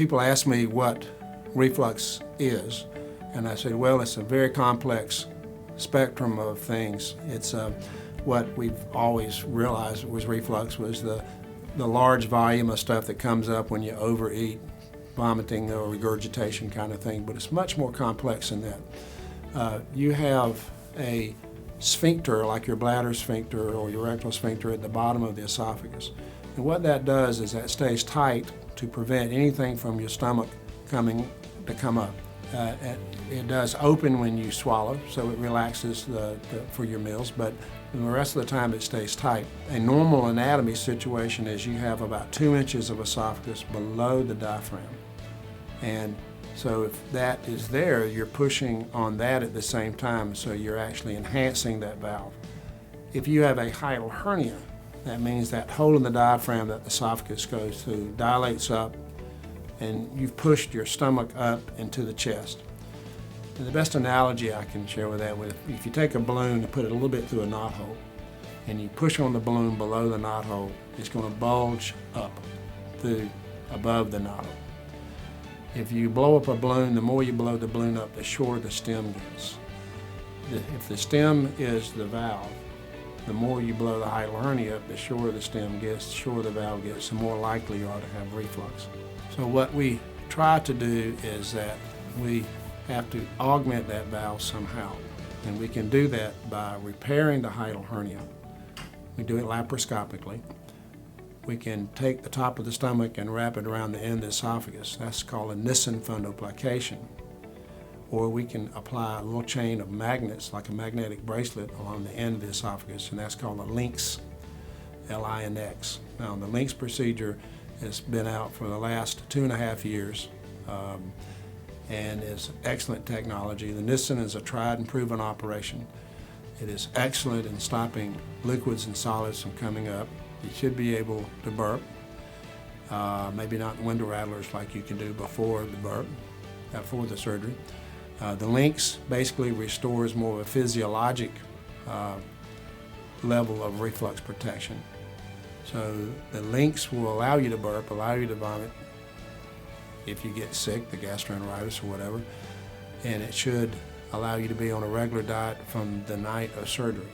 People ask me what reflux is, and I said, well, it's a very complex spectrum of things. It's what we've always realized was reflux was the large volume of stuff that comes up when you overeat, vomiting or regurgitation kind of thing, but it's much more complex than that. You have a sphincter, like your bladder sphincter or your rectal sphincter at the bottom of the esophagus. And what that does is that stays tight to prevent anything from your stomach to come up. It does open when you swallow, so it relaxes for your meals, but the rest of the time it stays tight. A normal anatomy situation is you have about 2 inches of esophagus below the diaphragm. And so if that is there, you're pushing on that at the same time, so you're actually enhancing that valve. If you have a hiatal hernia, that means that hole in the diaphragm that the esophagus goes through dilates up, and you've pushed your stomach up into the chest. And the best analogy I can share with that, if you take a balloon and put it a little bit through a knothole, and you push on the balloon below the knothole, it's going to bulge up through above the knothole. If you blow up a balloon, the more you blow the balloon up, the shorter the stem gets. If the stem is the valve, the more you blow the hiatal hernia up, the shorter the stem gets, the shorter the valve gets, the more likely you are to have reflux. So what we try to do is that we have to augment that valve somehow. And we can do that by repairing the hiatal hernia. We do it laparoscopically. We can take the top of the stomach and wrap it around the end of the esophagus. That's called a Nissen fundoplication. Or we can apply a little chain of magnets, like a magnetic bracelet, along the end of the esophagus, and that's called a LINX, L-I-N-X. Now, the LINX procedure has been out for the last 2.5 years and is excellent technology. The Nissen is a tried and proven operation. It is excellent in stopping liquids and solids from coming up. You should be able to burp, maybe not window rattlers like you can do before the burp, before the surgery. The LINX basically restores more of a physiologic level of reflux protection. So the LINX will allow you to burp, allow you to vomit if you get sick, the gastroenteritis or whatever, and it should allow you to be on a regular diet from the night of surgery.